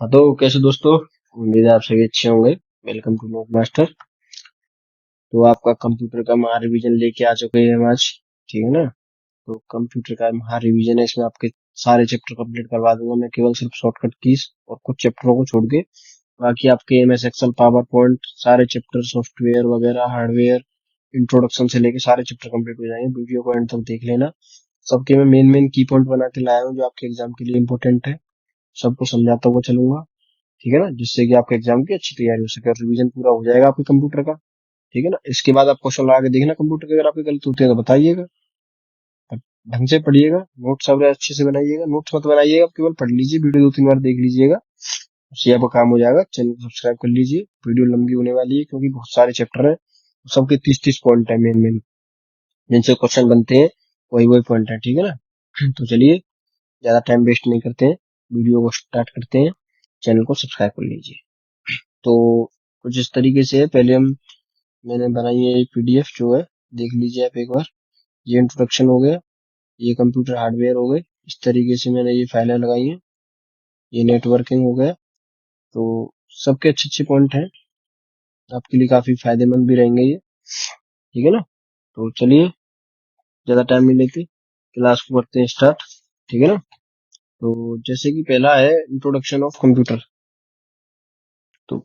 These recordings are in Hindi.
हाँ तो कैसे दोस्तों। उम्मीद है आप सभी अच्छे होंगे। Welcome to Note Master. तो आपका कंप्यूटर का महा रिवीजन लेके आ चुके हैं हम आज। ठीक है ना। तो कंप्यूटर का महा रिवीजन है, इसमें आपके सारे चैप्टर कंप्लीट करवा दूंगा मैं, केवल सिर्फ शॉर्टकट कीज और कुछ चैप्टरों को छोड़ के। बाकी आपके एमएस एक्सेल, पावर पॉइंट, सारे चैप्टर, सॉफ्टवेयर वगैरह, हार्डवेयर, इंट्रोडक्शन से लेके सारे चैप्टर कंप्लीट हो जाएंगे। वीडियो को एंड तक देख लेना। सबके मैं मेन मेन की पॉइंट बना के लाया हूँ जो आपके एग्जाम के लिए इंपॉर्टेंट है। सबको समझाता हुआ चलूंगा। ठीक है ना, जिससे कि आपके एग्जाम की अच्छी तैयारी हो सके और रिवीजन पूरा हो जाएगा आपके कंप्यूटर का। ठीक है ना। इसके बाद आप क्वेश्चन लगा के देखना कंप्यूटर के, अगर आपकी गलती होती है तो बताइएगा। और ढंग से पढ़िएगा, नोट्स सब अच्छे से बनाइएगा। नोट्स मत बनाइएगा, आप केवल पढ़ लीजिए, वीडियो 2-3 बार देख लीजिएगा, उससे आपका काम हो जाएगा। चैनल को सब्सक्राइब कर लीजिए। वीडियो लंबी होने वाली है क्योंकि बहुत सारे चैप्टर है, सबके 30-30 पॉइंट है मेन मेन, जिनसे क्वेश्चन बनते हैं। वही वही पॉइंट है। ठीक है ना। तो चलिए, ज्यादा टाइम वेस्ट नहीं करते हैं, वीडियो को स्टार्ट करते हैं। चैनल को सब्सक्राइब कर लीजिए। तो कुछ इस तरीके से है। पहले हम मैंने बनाई है एक पीडीएफ जो है, देख लीजिए आप एक बार। ये इंट्रोडक्शन हो गया, ये कंप्यूटर हार्डवेयर हो गए। इस तरीके से मैंने ये फाइलें लगाई हैं। ये नेटवर्किंग हो गया। तो सबके अच्छे अच्छे पॉइंट हैं, आपके लिए काफी फायदेमंद भी रहेंगे ये। ठीक है ना। तो चलिए, ज्यादा टाइम नहीं लेते, क्लास को करते हैं स्टार्ट। ठीक है ना। तो जैसे कि पहला है इंट्रोडक्शन ऑफ कंप्यूटर। तो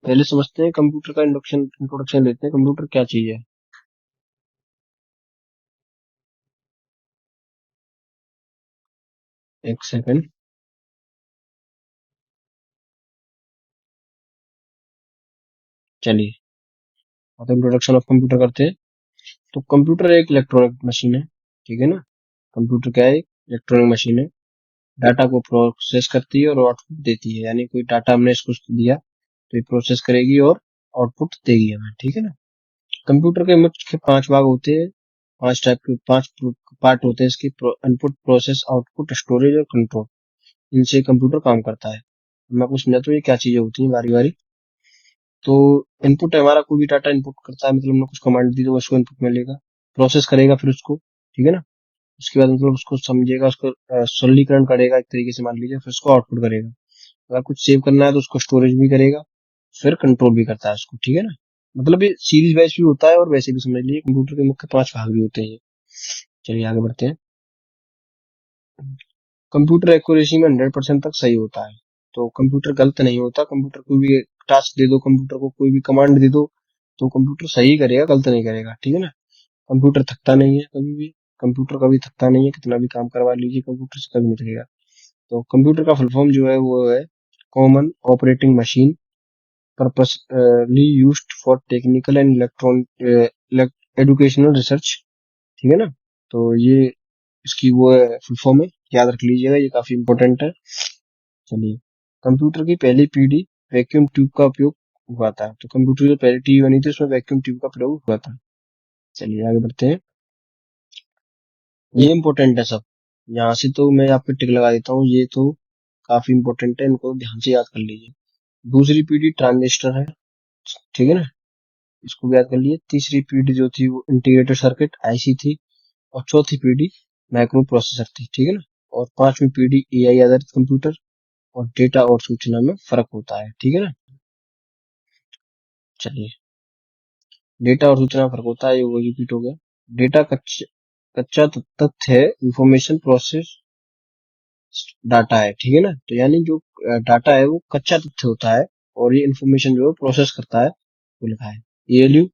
पहले समझते हैं कंप्यूटर का इंट्रोडक्शन लेते हैं, कंप्यूटर क्या चीज है। एक सेकंड। चलिए, अब इंट्रोडक्शन ऑफ कंप्यूटर करते हैं। तो कंप्यूटर एक इलेक्ट्रॉनिक मशीन है। ठीक है ना। कंप्यूटर क्या है? इलेक्ट्रॉनिक मशीन है। डाटा को प्रोसेस करती है और आउटपुट देती है, यानी कोई डाटा हमने इसको दिया तो ये प्रोसेस करेगी और आउटपुट देगी हमें। ठीक है ना। कंप्यूटर के मुख्य 5 भाग होते हैं। 5 टाइप के 5 पार्ट होते हैं इसके: इनपुट, प्रोसेस, आउटपुट, स्टोरेज और कंट्रोल। इनसे कंप्यूटर काम करता है। मैं आपको समझाता हूँ ये क्या चीजें होती हैं बारी बारी। तो इनपुट है हमारा, कोई भी डाटा इनपुट करता है, मतलब हमने कुछ कमांड दी तो उसको इनपुट में लेगा, प्रोसेस करेगा फिर उसको। ठीक है ना। उसके बाद मतलब उसको समझेगा, उसको सरलीकरण करेगा एक तरीके से मान लीजिए, फिर उसको आउटपुट करेगा। अगर कुछ सेव करना है तो उसको स्टोरेज भी करेगा, फिर कंट्रोल भी करता है उसको। ठीक है ना। मतलब ये सीरीज वाइज भी होता है और वैसे भी समझ लीजिए, कंप्यूटर के मुख्य 5 भाग भी होते हैं। चलिए आगे बढ़ते हैं। कंप्यूटर एक्यूरेसी में 100% तक सही होता है। तो कंप्यूटर गलत नहीं होता। कंप्यूटर को भी टास्क दे दो, कंप्यूटर को कोई भी कमांड दे दो, तो कंप्यूटर सही करेगा, गलत नहीं करेगा। ठीक है ना। कंप्यूटर थकता नहीं है कभी भी। कंप्यूटर कभी थकता नहीं है, कितना भी काम करवा लीजिए कंप्यूटर से, कभी नहीं थकेगा। तो कंप्यूटर का फुल फॉर्म जो है वो है common operating machine, purposely used for technical and educational research. ठीक है ना। तो ये इसकी वो है फुल फॉर्म है, याद रख लीजिएगा, ये काफी इंपॉर्टेंट है। चलिए, कंप्यूटर की पहली पीढ़ी वैक्यूम ट्यूब का उपयोग हुआ था। तो कंप्यूटर जो पहली टीवी बनी थी उसमें वैक्यूम ट्यूब का प्रयोग हुआ था। चलिए आगे बढ़ते हैं। ये इंपॉर्टेंट है सब, यहाँ से तो मैं आपको टिक लगा देता हूँ, ये तो काफी इंपॉर्टेंट है, इनको ध्यान से याद कर लीजिए। दूसरी पीढ़ी ट्रांजिस्टर है। ठीक है ना, इसको भी याद कर लिए। तीसरी पीढ़ी जो थी वो इंटीग्रेटेड सर्किट आईसी थी। और चौथी पीढ़ी माइक्रो प्रोसेसर थी। ठीक है ना। और पांचवी पीढ़ी एआई आधारित कंप्यूटर। और डेटा और सूचना में फर्क होता है। ठीक है ना। चलिए, डेटा और सूचना में फर्क होता है, ये वो रिपीट हो गया। डेटा कच्चा तथ्य है, इंफॉर्मेशन प्रोसेस डाटा है। ठीक है ना। तो यानी जो डाटा है वो कच्चा तथ्य होता है, और ये इंफॉर्मेशन जो है प्रोसेस करता है, वो लिखा है। एएलयू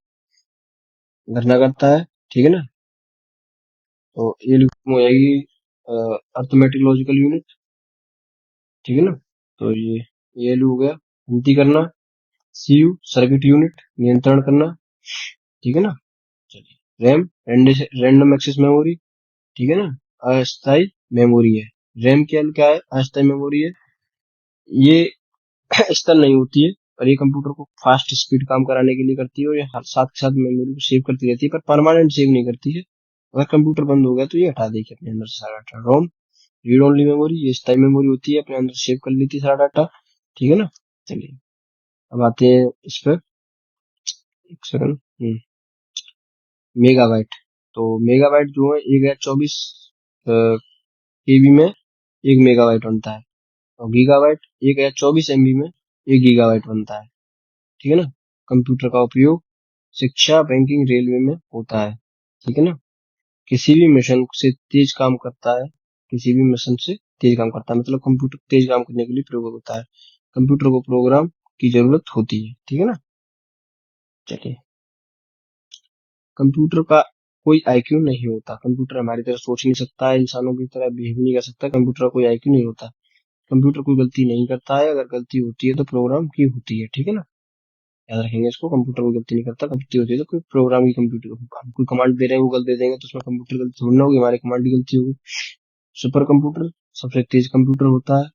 गणना करता है। ठीक है ना। तो एएलयू हो जाएगी अर्थमेटिक लॉजिकल यूनिट। ठीक है ना। तो ये एएलयू हो गया गिनती करना। सीयू सर्किट यूनिट, नियंत्रण करना। ठीक है ना। चलिए, रैम रैंडम एक्सेस मेमोरी। ठीक है ना। अस्थाई मेमोरी है। रैम क्या है? अस्थाई मेमोरी है। ये स्तर नहीं होती है, और ये कंप्यूटर को फास्ट स्पीड काम कराने के लिए करती है, और ये साथ के साथ मेमोरी को सेव करती रहती है, पर परमानेंट सेव नहीं करती है। अगर कंप्यूटर बंद हो गया तो ये हटा देगी अपने अंदर से सारा डाटा। रोम रीड ओनली मेमोरी, ये स्थायी मेमोरी होती है, अपने अंदर सेव कर लेती है सारा डाटा। ठीक है ना। चलिए, अब आते हैं इस पर। एक सेकंड। मेगाबाइट। तो मेगाबाइट जो है 1024 केबी में 1 मेगाबाइट बनता है। और गीगाबाइट एक या 24 MB में 1 गीगाबाइट बनता है, ठीक है ना। कंप्यूटर का उपयोग शिक्षा, बैंकिंग, रेलवे में होता है, ठीक है ना। किसी भी मिशन से तेज काम करता है, किसी भी मिशन से तेज काम करता है, मतलब कंप्यूटर तेज काम करने के लिए प्रयोग होता है। कंप्यूटर को प्रोग्राम की जरूरत होती है, ठीक है ना। चलिए, कंप्यूटर का कोई आईक्यू नहीं होता। कंप्यूटर हमारी तरह सोच नहीं सकता है, इंसानों की तरह बिहेव नहीं कर सकता। कंप्यूटर का कोई आईक्यू नहीं होता। कंप्यूटर कोई गलती नहीं करता है, अगर गलती होती है तो प्रोग्राम की होती है, ठीक है ना। याद रखेंगे इसको, कंप्यूटर कोई गलती नहीं करता, गलती होती है तो कोई प्रोग्राम की। कंप्यूटर हम कोई कमांड दे रहे हैं, वो गलत दे देंगे तो उसमें कंप्यूटर गलती थोड़ी ना होगी, हमारी कमांड की गलती होगी। सुपर कंप्यूटर सबसे तेज कंप्यूटर होता है।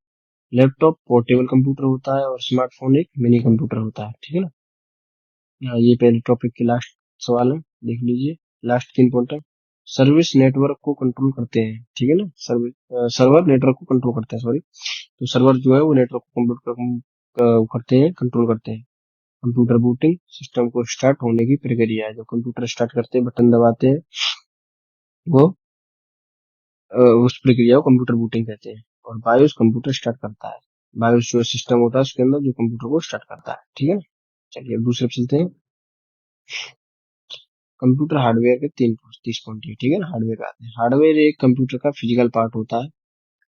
लैपटॉप पोर्टेबल कंप्यूटर होता है, और स्मार्टफोन एक मिनी कंप्यूटर होता है, ठीक है ना। ये पहले टॉपिक के लास्ट सवाल है, देख लीजिए। लास्ट 3 पॉइंट है। सर्विस नेटवर्क को कंट्रोल करते हैं, ठीक है ना। सर्वर नेटवर्क को कंट्रोल करते हैं, सॉरी। तो सर्वर जो है वो नेटवर्क को कंप्यूटर करते हैं, कंट्रोल करते हैं। कंप्यूटर बूटिंग सिस्टम को स्टार्ट होने की प्रक्रिया है। जब कंप्यूटर स्टार्ट करते हैं, बटन दबाते हैं, वो उस प्रक्रिया को कंप्यूटर बूटिंग कहते हैं। और बायोस कंप्यूटर स्टार्ट करता है। बायोस जो सिस्टम होता है उसके अंदर जो कंप्यूटर को स्टार्ट करता है, ठीक है। चलिए अब दूसरे पे चलते हैं। कंप्यूटर हार्डवेयर के 30 पॉइंट है, ठीक है ना। हार्डवेयर का आते हैं। हार्डवेयर एक कंप्यूटर का फिजिकल पार्ट होता है,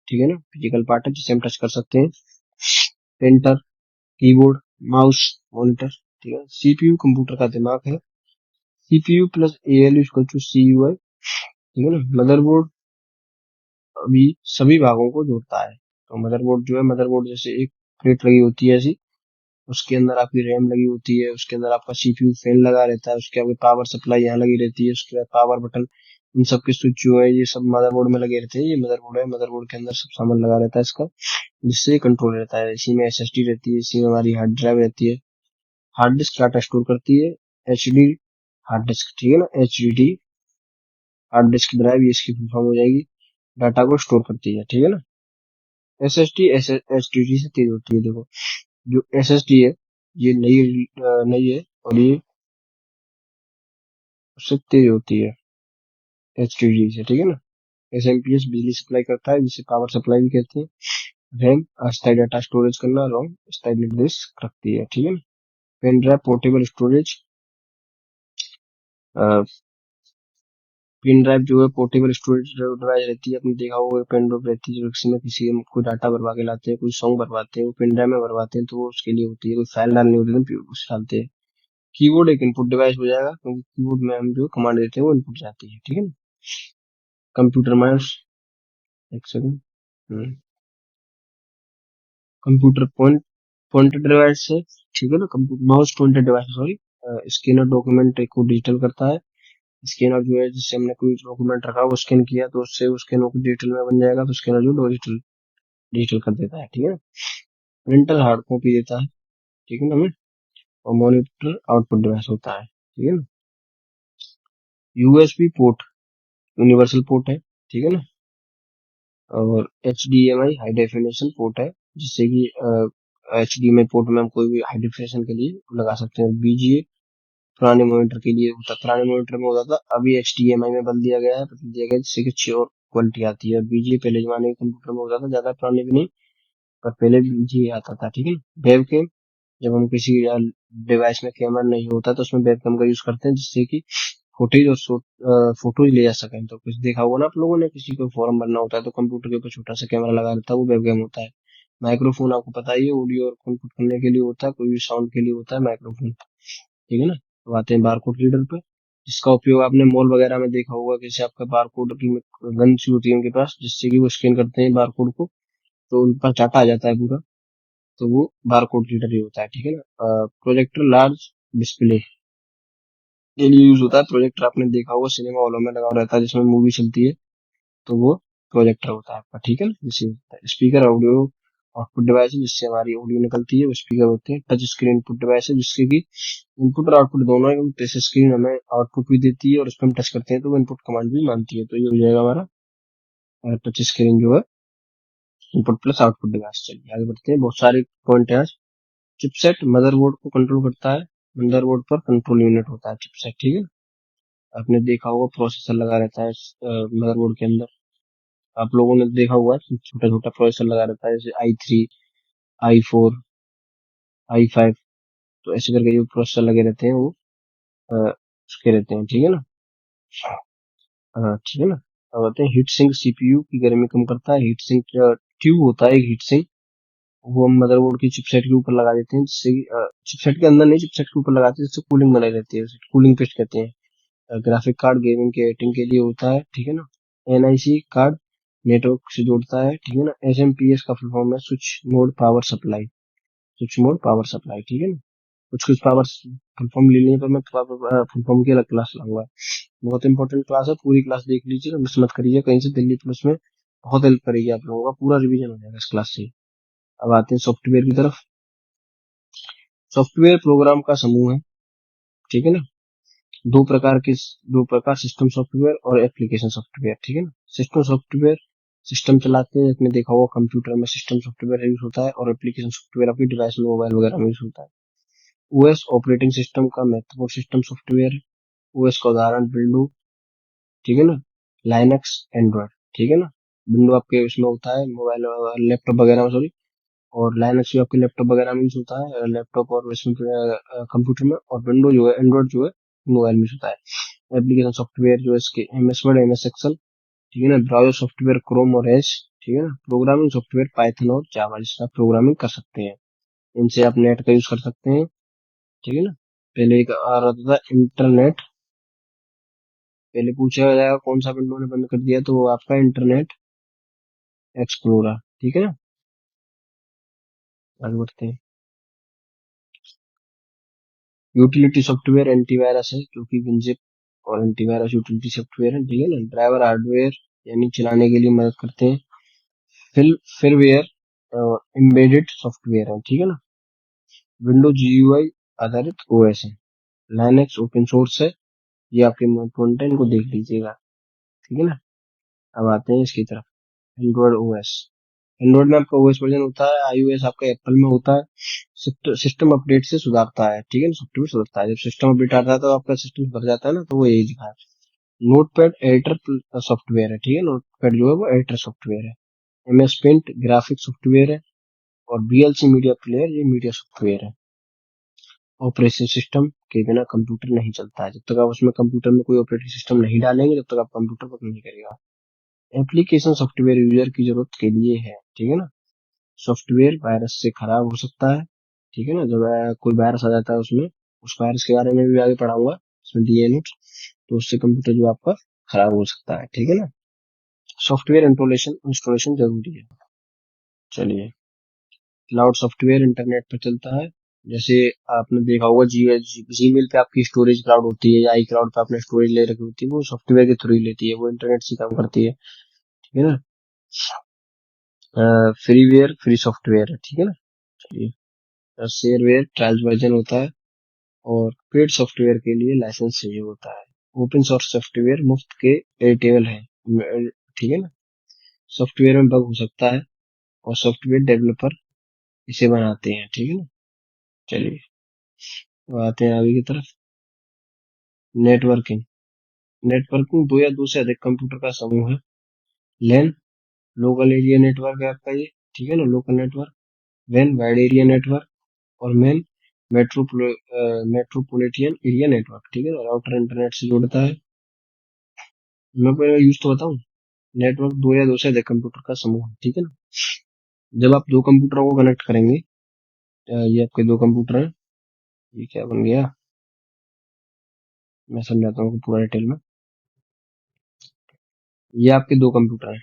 ठीक है ना। फिजिकल पार्ट है जिसे हम टच कर सकते हैं। प्रिंटर, कीबोर्ड, माउस, मॉनिटर, ठीक है। सीपीयू कंप्यूटर का दिमाग है। CPU plus ALU equal to CUI, ठीक है ना। मदरबोर्ड अभी सभी भागों को जोड़ता है। तो मदरबोर्ड जो है, मदरबोर्ड जैसे एक प्लेट लगी होती है ऐसी, उसके अंदर आपकी रैम लगी होती है, उसके अंदर आपका सीपीयू फैन लगा रहता है, उसके आपकी पावर सप्लाई यहाँ लगी रहती है, उसके बाद पावर बटन, इन सब के स्विच जो है ये सब मदरबोर्ड में लगे रहते हैं। ये मदरबोर्ड है, मदरबोर्ड के अंदर सब सामान लगा रहता है इसका, जिससे कंट्रोल रहता है। इसी में एसएसडी रहती है, इसी में हमारी हार्ड ड्राइव रहती है। हार्ड डिस्क डाटा स्टोर करती है। एचडी हार्ड डिस्क, ठीक है ना। एचडीडी हार्ड डिस्क ड्राइव, ये इसकी फुल फॉर्म हो जाएगी। डाटा को स्टोर करती है, ठीक है ना। एसएसडी एचडीडी से तेज होती है। देखो, जो एसएसडी है ये नई है, और ये उससे तेज होती है एचडीडी से, ठीक है ना। एसएमपीएस बिजली सप्लाई करता है, जिसे पावर सप्लाई भी कहते हैं। रैम अस्थायी डाटा स्टोरेज करना, रोम स्थायी निर्देश रखती है, ठीक है ना। Pen drive portable storage. Pen drive जो है पोर्टेबल स्टोरेज डिवाइस रहती है, आपने देखा होगा पेन ड्राइव रहती है जो किसी में किसी में कोई डाटा भरवा के लाते हैं, कोई सॉन्ग भरवाते हैं, वो पेन ड्राइव में भरवाते हैं, तो वो उसके लिए होती है। कोई फाइल डालनी होती है तो उसे डालते हैं। कीबोर्ड एक इनपुट डिवाइस हो जाएगा, क्योंकि कीबोर्ड में हम जो कमांड देते हैं वो इनपुट जाती है, ठीक है ना। कंप्यूटर माउस, एक सेकंड। कंप्यूटर पॉइंटर डिवाइस है, ठीक है ना। Computer mouse pointer device, sorry. Scanner document को डिजिटल करता है। स्कैनर जो है, जिससे हमने कोई डॉक्यूमेंट रखा वो स्कैन किया तो उससे उस स्कैनर को डिजिटल में बन जाएगा, तो स्कैनर जो डिजिटल डिजिटल कर देता है, ठीक है ना। प्रिंटर हार्ड कॉपी देता है, ठीक है ना हमें। और मॉनिटर आउटपुट डिवाइस होता है, ठीक है ना। यूएसबी पोर्ट यूनिवर्सल पोर्ट है, ठीक है ना। और H D M I high definition port है, जिससे कि H D M I port में हम कोई भी हाई डेफिनेशन के लिए लगा सकते हैं। बीजीए पुराने मॉनिटर के लिए होता, पुराने मॉनिटर में होता था, अभी एच डी एम आई में बदल दिया गया जिससे कि अच्छी और क्वालिटी आती है। बीजीए पहले जमाने के कंप्यूटर में होता था, ज्यादा पुराने भी नहीं, पर पहले बीजीए आता था, ठीक है ना। वेब कैम, जब हम किसी डिवाइस में कैमरा नहीं होता तो उसमें वेबकैम का यूज करते हैं, जिससे कि फुटेज और फोटोज ले जा सकें। तो कुछ देखा होगा ना आप लोगों ने, किसी को फॉर्म भरना होता है तो कंप्यूटर के ऊपर छोटा सा कैमरा लगा रहता है, वो वेबकैम होता है। माइक्रोफोन आपको पता ही है, ऑडियो और इनपुट करने के लिए होता है, कोई भी साउंड के लिए होता है माइक्रोफोन, ठीक है ना। तो आते हैं बारकोड रीडर पे, जिसका उपयोग आपने मॉल वगैरह में देखा होगा, जैसे आपका बारकोड की गन सी होती है उनके पास, जिससे कि वो स्कैन करते हैं बारकोड को, तो उन पर डाटा आ जाता है पूरा, तो वो बारकोड रीडर ही होता है, ठीक है ना। प्रोजेक्टर लार्ज डिस्प्ले के लिए यूज होता है। प्रोजेक्टर आपने देखा होगा सिनेमा हॉलों में लगा रहता है, जिसमें मूवी चलती है, तो वो प्रोजेक्टर होता है आपका, ठीक है ना। जैसे स्पीकर ऑडियो आउटपुट डिवाइस है, जिससे हमारी ऑडियो निकलती है, वो स्पीकर होते हैं। टच स्क्रीन इनपुट डिवाइस है, जिससे कि इनपुट और आउटपुट दोनों है, टच स्क्रीन हमें आउटपुट भी देती है, और उस पर हम टच करते हैं तो वो इनपुट कमांड भी मानती है। तो ये हो जाएगा हमारा टच स्क्रीन जो है इनपुट प्लस आउटपुट डिवाइस। चलिए आगे बढ़ते हैं, बहुत सारे पॉइंट है आज। चिपसेट मदरबोर्ड को कंट्रोल करता है। मदरबोर्ड पर कंट्रोल यूनिट होता है चिपसेट, ठीक है। आपने देखा होगा प्रोसेसर लगा रहता है मदरबोर्ड के अंदर, आप लोगों ने देखा हुआ है छोटा छोटा प्रोसेसर लगा रहता है, जैसे i3, i4, i5, तो ऐसे करके जो प्रोसेसर लगे रहते हैं वो अ, उसके रहते हैं, ठीक है ना। हाँ ठीक है ना। अब आते हैं हीट सिंक, सीपीयू की गर्मी कम करता है। हीट सिंक ट्यूब होता है एक हीट सिंक, वो हम मदरबोर्ड की चिपसेट के ऊपर लगा देते हैं, जिससे चिपसेट के अंदर नहीं, चिपसेट के ऊपर लगाते हैं, जिससे कूलिंग बनाई रहती है, कूलिंग पेस्ट कहते हैं। ग्राफिक कार्ड गेमिंग के एडिटिंग के लिए होता है, ठीक है ना। एनआईसी कार्ड नेटवर्क से जोड़ता है, ठीक है ना। एसएमपीएस का फुल फॉर्म है switch mode power supply, switch mode power supply, ठीक है ना। कुछ कुछ पावर फुल फॉर्म ले लेने पर मैं फुल फॉर्म की अलग क्लास लाऊंगा। बहुत इंपॉर्टेंट क्लास है, पूरी क्लास देख लीजिए, मिस मत करिए कहीं से। दिल्ली पुलिस में बहुत हेल्प करेगी आप लोगों का, पूरा रिवीजन हो जाएगा इस क्लास से। अब आते हैं सॉफ्टवेयर की तरफ। सॉफ्टवेयर प्रोग्राम का समूह है, ठीक है ना। दो प्रकार के दो प्रकार, सिस्टम सॉफ्टवेयर और एप्लीकेशन सॉफ्टवेयर, ठीक है ना। सिस्टम सॉफ्टवेयर सिस्टम चलाते हैं, आपने देखा होगा कंप्यूटर में सिस्टम सॉफ्टवेयर यूज होता है, और एप्लीकेशन सॉफ्टवेयर आपकी डिवाइस में, मोबाइल वगैरह में यूज होता है। ओएस ऑपरेटिंग सिस्टम का महत्वपूर्ण सिस्टम सॉफ्टवेयर। ओएस का उदाहरण विंडो, ठीक है ना, लाइनक्स, एंड्रॉइड, ठीक है ना। विंडो आपके उसमें होता है मोबाइल लैपटॉप वगैरह में, सॉरी, और लाइनक्स भी आपके लैपटॉप वगैरह में यूज होता है, लैपटॉप और इसमें कंप्यूटर में। और विंडो जो है, एंड्रॉइड जो है, मोबाइल में यूज होता है। एप्लीकेशन सॉफ्टवेयर जो है इसके एमएस वर्ड, एमएस एक्सेल, ठीक है ना। ब्राउजर सॉफ्टवेयर क्रोम और एज, ठीक है ना। प्रोग्रामिंग सॉफ्टवेयर पाइथन और जावा, जिससे आप प्रोग्रामिंग कर सकते हैं, इनसे आप नेट का यूज कर सकते हैं, ठीक है ना। पहले एक आ रहा था इंटरनेट, पहले पूछा जाएगा कौन सा विंडो ने बंद कर दिया, तो वो आपका इंटरनेट एक्सप्लोरर, ठीक है ना। आगे बढ़ते हैं। यूटिलिटी सॉफ्टवेयर एंटीवायरस है, जो कि विनजिप और एंटीवायरस यूटिलिटी सॉफ्टवेयर है, ठीक है ना। ड्राइवर हार्डवेयर यानी चलाने के लिए मदद करते हैं। फिर फिरवेयर एम्बेडेड सॉफ्टवेयर है, ठीक है ना। विंडो जीयूआई आधारित ओएस है। लाइनक्स ओपन सोर्स है, ये आपके कंटेंट को देख लीजिएगा, ठीक है ना। अब आते हैं इसकी तरफ, एंड्रॉइड ओएस। एंड्रॉइड में आपका ओएस वर्जन होता है, आईओएस आपका एप्पल में होता है। सिस्टम अपडेट से सुधारता है, ठीक है ना, सॉफ्टवेयर सुधारता है। जब सिस्टम अपडेट आता है तो आपका सिस्टम भर जाता है ना, तो वो यही दिखा है। नोटपैड एडिटर सॉफ्टवेयर है, ठीक है। नोटपैड जो है वो एडिटर सॉफ्टवेयर है। एमएस पेंट ग्राफिक सॉफ्टवेयर है। और बीएलसी मीडिया प्लेयर, ये मीडिया सॉफ्टवेयर है। ऑपरेटिंग सिस्टम के बिना कंप्यूटर नहीं चलता है, जब तक आप उसमें कंप्यूटर में कोई ऑपरेटिंग सिस्टम नहीं डालेंगे तब तक आप कंप्यूटर वर्क नहीं करेगा। एप्लीकेशन सॉफ्टवेयर यूजर की जरूरत के लिए है, ठीक है ना। सॉफ्टवेयर वायरस से खराब हो सकता है, ठीक है ना। जब कोई वायरस आ जाता है उसमें, उस वायरस के बारे में भी आगे पढ़ाऊंगा, उसमें दिए नोट्स, तो उससे कंप्यूटर जो आपका खराब हो सकता है, ठीक है ना। सॉफ्टवेयर इंस्टॉलेशन इंस्टॉलेशन जरूरी है। चलिए, क्लाउड सॉफ्टवेयर इंटरनेट पर चलता है। जैसे आपने देखा होगा जीमेल पे आपकी स्टोरेज क्लाउड होती है, या आई क्लाउड पे आपने स्टोरेज ले रखी होती है, वो सॉफ्टवेयर के थ्रू ही लेती है, वो इंटरनेट से काम करती है, ठीक है ना। फ्रीवेयर फ्री सॉफ्टवेयर है, ठीक है ना। चलिए, शेयरवेयर ट्रायल वर्जन होता है, और पेड सॉफ्टवेयर के लिए लाइसेंस चाहिए होता है। ओपन सोर्स सॉफ्टवेयर मुफ्त के एयरटेबल है, ठीक है ना। सॉफ्टवेयर में बग हो सकता है, और सॉफ्टवेयर डेवलपर इसे बनाते हैं, ठीक है ना। चलिए, अब आते हैं आगे की तरफ। नेटवर्किंग। नेटवर्किंग दो या दो से अधिक कंप्यूटर का समूह है। लैन लोकल एरिया नेटवर्क है आपका ये, ठीक है ना, लोकल नेटवर्क। वैन वाइड एरिया नेटवर्क। और मैन मेट्रोपोलिटन एरिया नेटवर्क, ठीक है ना। राउटर इंटरनेट से जोड़ता है। मैं पहले यूज तो बताऊं। नेटवर्क दो या दो से अधिक कंप्यूटर का समूह है, ठीक है ना। जब आप दो कंप्यूटरों को कनेक्ट करेंगे, ये आपके दो कंप्यूटर हैं, ये क्या बन गया, मैं समझाता हूँ पूरा डिटेल में। ये आपके दो कंप्यूटर हैं,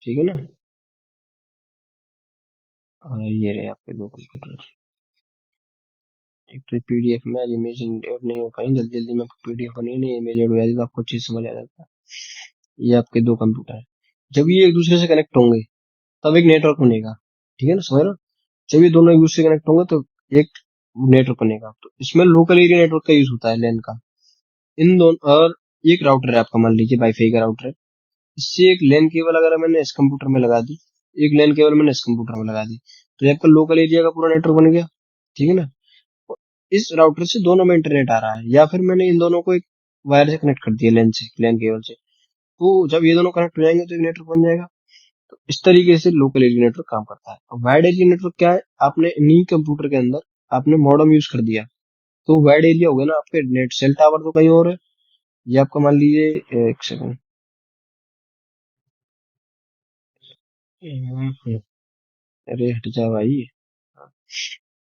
ठीक है ना। ये रहे आपके दो कंप्यूटर। एक तो पीडीएफ में आज इमेज ऐड नहीं हो पाई, जल्दी जल्दी में पीडीएफ बनी नहीं, इमेज ऐड हो जाती तो आपको चीज समझ आ जाता है। ये आपके दो कंप्यूटर हैं, जब ये एक दूसरे से कनेक्ट होंगे तब एक नेटवर्क बनेगा, ठीक है ना, समझ रहे हो। जब ये दोनों एक दूसरे से कनेक्ट होंगे तो एक नेटवर्क बनेगा, तो इसमें लोकल एरिया नेटवर्क का यूज होता है, लैन का। इन दोनों, और एक राउटर है आपका, मान लीजिए वाईफाई का राउटर है, इससे एक लैन केबल अगर मैंने इस कंप्यूटर में लगा दी, एक लैन केबल मैंने इस कंप्यूटर में लगा दी, तो ये आपका लोकल एरिया का पूरा नेटवर्क बन गया, ठीक है ना। इस राउटर से दोनों में इंटरनेट आ रहा है, या फिर मैंने इन दोनों को एक वायर से कनेक्ट कर दिया, लैन से, लैन केबल से, तो जब ये दोनों कनेक्ट हो जाएंगे तो एक नेटवर्क बन जाएगा। तो इस तरीके से लोकल एरिया नेटवर्क काम करता है। और वाइड एरिया नेटवर्क क्या है, आपने इन्हीं कंप्यूटर के अंदर आपने मॉडेम यूज कर दिया तो वाइड एरिया हो गया ना, आपके नेट सेल टावर तो कहीं और है। ये आपका मान लीजिए, एक सेकंड, अरे हट जा भाई। हाँ,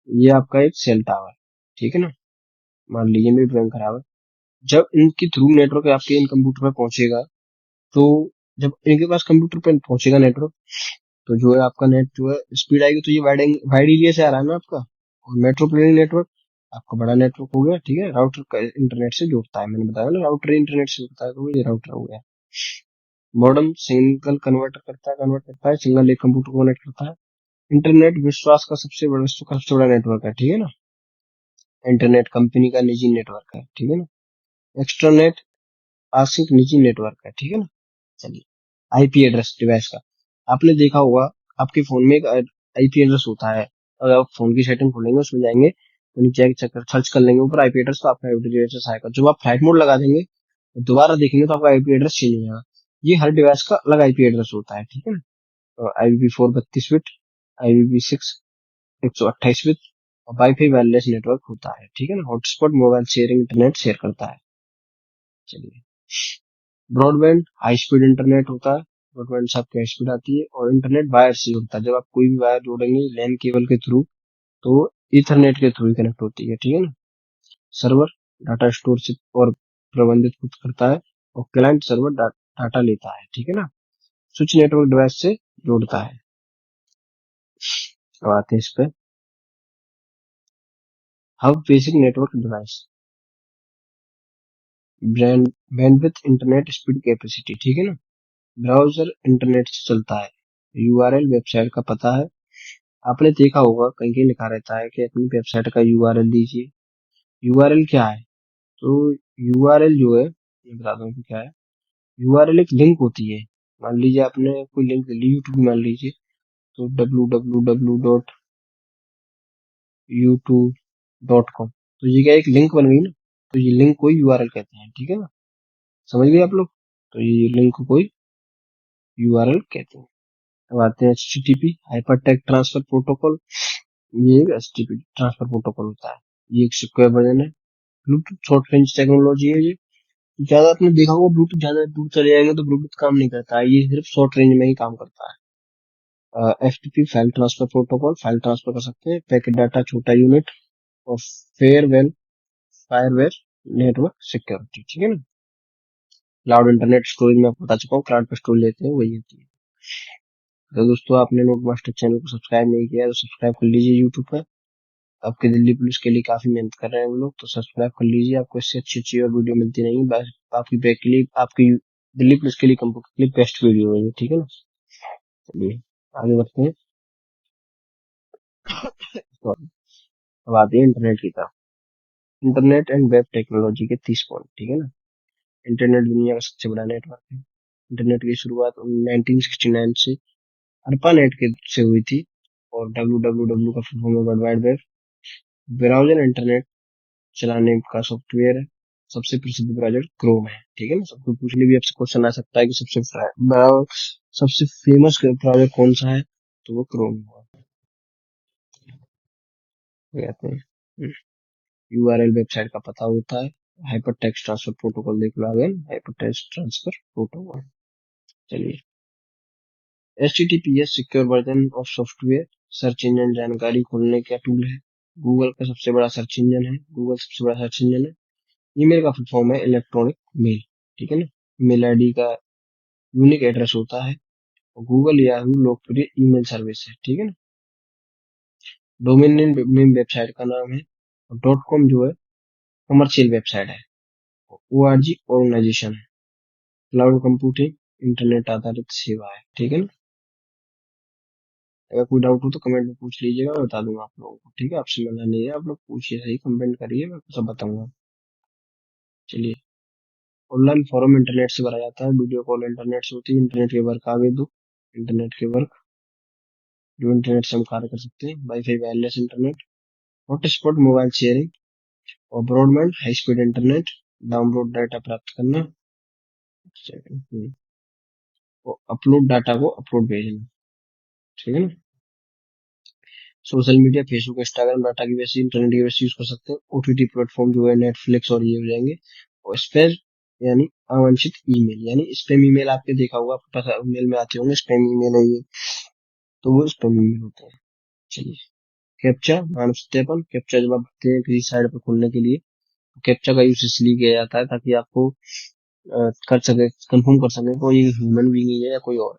ये आपका एक सेल टावर, ठीक है ना। मान लीजिए मेरी ड्राइंग खराब है। जब इनके थ्रू नेटवर्क आपके इन कंप्यूटर पे पहुंचेगा, तो जब इनके पास कंप्यूटर पे पहुंचेगा नेटवर्क, तो जो है आपका नेट जो है स्पीड आएगी, तो ये वाइड वाइड एरिया से आ रहा है ना आपका। और मेट्रोप्लेनिंग नेटवर्क आपका बड़ा नेटवर्क हो गया, ठीक है। राउटर का इंटरनेट से जोड़ता है, मैंने बताया ना, राउटर इंटरनेट से जोड़ता है, तो ये राउटर हो गया। मॉडेम सिंगल कन्वर्ट करता है, सिंगल एक कंप्यूटर को कनेक्ट करता है। इंटरनेट विश्व का सबसे बड़ा नेटवर्क है, ठीक है ना। इंटरनेट कंपनी का निजी नेटवर्क है, ठीक है ना। एक्सट्रानेट आंशिक निजी नेटवर्क है, ठीक है ना। चलिए, आईपी एड्रेस डिवाइस का, आपने देखा होगा आपके फोन में एक आईपी एड्रेस होता है। अगर आप फोन की सेटिंग खोलेंगे, उसमें जाएंगे तो नीचे चेक सर्च कर लेंगे ऊपर आईपी एड्रेस, तो आपका आईपी एड्रेस आएगा। जब आप फ्लाइट मोड लगा देंगे तो दोबारा देखेंगे तो आपका आईपी एड्रेस चेंज हो जाएगा। ये हर डिवाइस का अलग आईपी एड्रेस होता है, ठीक है ना। IPv4 32 बिट, IPv6 128 बिट, और वाईफाई वायरलेस नेटवर्क होता है, ठीक है ना। Hotspot mobile sharing internet share करता है। चलिए, ब्रॉडबैंड हाई स्पीड इंटरनेट होता है। ब्रॉडबैंड से आपकी हाई स्पीड आती है, और इंटरनेट वायर से जुड़ता है। जब आप कोई भी वायर जोड़ेंगे लैन केबल के थ्रू, तो इथरनेट के थ्रू ही कनेक्ट होती है, ठीक है ना। सर्वर डाटा स्टोर से और प्रबंधित खुद करता है, और क्लाइंट सर्वर डाटा लेता है, ठीक है ना। स्विच नेटवर्क डिवाइस से जोड़ता है। अब आते हैं इस पे, hub basic network device, brand bandwidth internet speed capacity, ठीक है ना। ब्राउजर इंटरनेट से चलता है। यूआरएल वेबसाइट का पता है। आपने देखा होगा कहीं कहीं लिखा रहता है कि अपनी वेबसाइट का यूआरएल दीजिए। यूआरएल क्या है, तो यूआरएल जो है, ये बता दूं कि क्या है। यूआरएल एक लिंक होती है। मान लीजिए आपने कोई लिंक ले ली यूट्यूब, मान लीजिए, तो www.youtube.com, तो ये क्या एक लिंक बन गई ना। तो ये लिंक को यूआरएल कहते हैं, ठीक है ना। समझ गए आप लोग। तो ये लिंक को यूआरएल कहते हैं। अब आते हैं HTTP hyper text transfer protocol. ये एक HTTP ट्रांसफर प्रोटोकॉल होता है। ये एक सिक्योर वर्जन है। ब्लूटूथ शॉर्ट रेंज टेक्नोलॉजी है ये। ज्यादा आपने देखा होगा ब्लूटूथ ज्यादा दूर चले जाएंगे तो ब्लूटूथ काम नहीं करता है, ये सिर्फ शॉर्ट रेंज में ही काम करता है। FTP file transfer protocol, file transfer कर सकते हैं। पैकेट डाटा छोटा यूनिट, और फेयरवेल फायरवेयर नेटवर्क सिक्योरिटी, ठीक है ना। क्लाउड इंटरनेट स्टोरेज में आपको बता चुका हूँ, क्लाउड पर स्टोरेज लेते हैं वही होती है। तो दोस्तों, आपने नोट मास्टर चैनल को सब्सक्राइब नहीं किया तो सब्सक्राइब कर लीजिए यूट्यूब पर। आपके दिल्ली पुलिस के लिए काफी मेहनत कर रहे हैं हम लोग, तो सब्सक्राइब कर लीजिए। आपको इससे अच्छी अच्छी और वीडियो मिलती नहीं, बस आपकी बैक के लिए, आपकी दिल्ली पुलिस के लिए कंप्यूटर के लिए बेस्ट वीडियो है ये, ठीक है ना। चलिए, आगे बढ़ते हैं। Sorry, अब आते हैं इंटरनेट की तरफ। इंटरनेट एंड वेब टेक्नोलॉजी के 30 पॉइंट, ठीक है ना। इंटरनेट दुनिया का सबसे बड़ा नेटवर्क है। इंटरनेट की शुरुआत 1969 से ARPANET के से हुई थी। और www का फुल फॉर्म है world wide web. Browser internet चलाने का सॉफ्टवेयर है। सबसे प्रसिद्ध ब्राउजर क्रोम है, ठीक है ना। सबको पूछने भी आपसे क्वेश्चन आ सकता है कि सबसे फेमस ब्राउजर कौन सा है, तो वो क्रोम कहते हैं। यूआरएल वेबसाइट का पता होता है। हाइपर टेक्स्ट ट्रांसफर प्रोटोकॉल देख लो आगे, हाइपर टेक्स्ट ट्रांसफर प्रोटोकॉल। चलिए, HTTPS secure version of software, search engine जानकारी खोलने का टूल है। गूगल का सबसे बड़ा सर्च इंजन है, गूगल सबसे बड़ा सर्च इंजन है। ईमेल का फुल फॉर्म है इलेक्ट्रॉनिक मेल, ठीक है ना। ईमेल आईडी का यूनिक एड्रेस होता है। गूगल याहू लोकप्रिय ईमेल सर्विस है, ठीक है ना। डोमेन नेम वेबसाइट का नाम है। डॉट कॉम जो है कमर्शियल वेबसाइट है। ORG ऑर्गेनाइजेशन है। क्लाउड कंप्यूटिंग इंटरनेट आधारित सेवा है, ठीक है ना। अगर कोई डाउट हो तो कमेंट में पूछ लीजिएगा, मैं बता दूंगा आप लोगों को, ठीक है। आपसे मना नहीं है, आप लोग पूछिए, सही कमेंट करिए, मैं सब बताऊंगा। चलिए, ऑनलाइन फॉर्म इंटरनेट से भरा जाता है। वीडियो कॉल इंटरनेट से होती है। इंटरनेट के वर्क आगे दो, इंटरनेट के वर्क जो इंटरनेट से हम कार्य कर सकते हैं। Wifi wireless internet, hotspot mobile sharing, और broadband high speed internet, download data प्राप्त करना। और अपलोड डाटा को अपलोड भेजना, ठीक है ना। Social media, Facebook, Instagram data की वैसे इंटरनेट की वैसे यूज कर सकते हैं। ओटीटी प्लेटफॉर्म जो है नेटफ्लिक्स और ये हो जाएंगे। और स्पैम यानी अवांछित ईमेल, यानी स्पैम ईमेल आपने देखा होगा, आपके पास ईमेल में आते होंगे स्पैम ईमेल है ये, तो वो स्पैम ईमेल होते हैं। चलिए, कैप्चा मानव सत्यापन। कैप्चा जब आप भरते हैं किसी साइट पर खोलने के लिए, तो कैप्चा का यूज इसलिए किया जाता है ताकि आपको कर सके, कंफर्म कर सके कोई ह्यूमन बीइंग है या कोई और,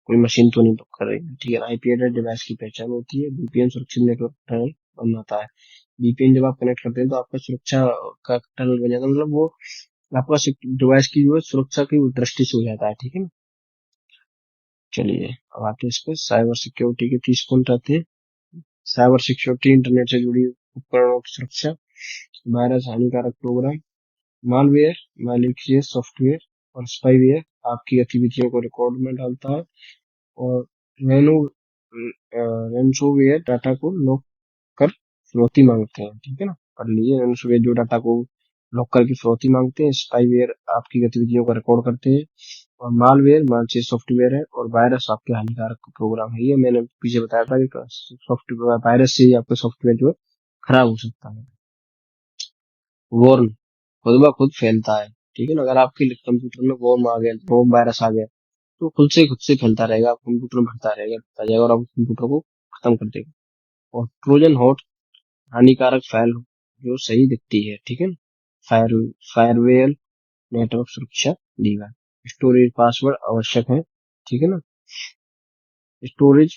कोई मशीन तो नहीं तो कर रही है, ठीक है। आईपी एड्रेस डिवाइस की पहचान होती है। वीपीएन सुरक्षित नेटवर्क टनल बनाता है। वीपीएन जब आप कनेक्ट करते हैं तो आपका सुरक्षा का टनल बन जाता है, मतलब वो आपका डिवाइस की जो है सुरक्षा की दृष्टि से हो जाता है, ठीक है ना। चलिए, अब आते हैं इस पर साइबर सिक्योरिटी के 30 पॉइंट आते हैं। साइबर सिक्योरिटी इंटरनेट से जुड़ी उपकरणों की सुरक्षा, वायरस, हानिकारक प्रोग्राम, मालवेयर, मैलिशियस सॉफ्टवेयर और स्पाईवेयर आपकी गतिविधियों को रिकॉर्ड में डालता है। और रैनो रैनसोवेयर डाटा को लॉक कर फिरौती मांगते हैं, ठीक है ना। पढ़ लीजिए, रैनसोवेयर जो डाटा को लॉक करके फिरौती मांगते हैं। स्पाईवेयर आपकी गतिविधियों को रिकॉर्ड करते हैं। और मालवेयर मालवेयर सॉफ्टवेयर है। और वायरस आपके हानिकारक प्रोग्राम है। ये मैंने पीछे बताया था कि सॉफ्टवेयर वायरस से ही आपका सॉफ्टवेयर जो है खराब हो सकता है। वॉर्म खुद ब खुद फैलता है, ठीक है ना। अगर आपके कंप्यूटर में वॉर्म आ गया, वॉर्म वायरस आ गया, तो खुद से फैलता रहेगा, कंप्यूटर में भरता रहेगा, भरता जाएगा और आप कंप्यूटर को खत्म कर देगा। और ट्रोजन हॉट हानिकारक फाइल जो सही दिखती है, ठीक है ना। फायर फायरवेयर नेटवर्क सुरक्षा देगा। स्टोरेज पासवर्ड आवश्यक है, ठीक है ना। स्टोरेज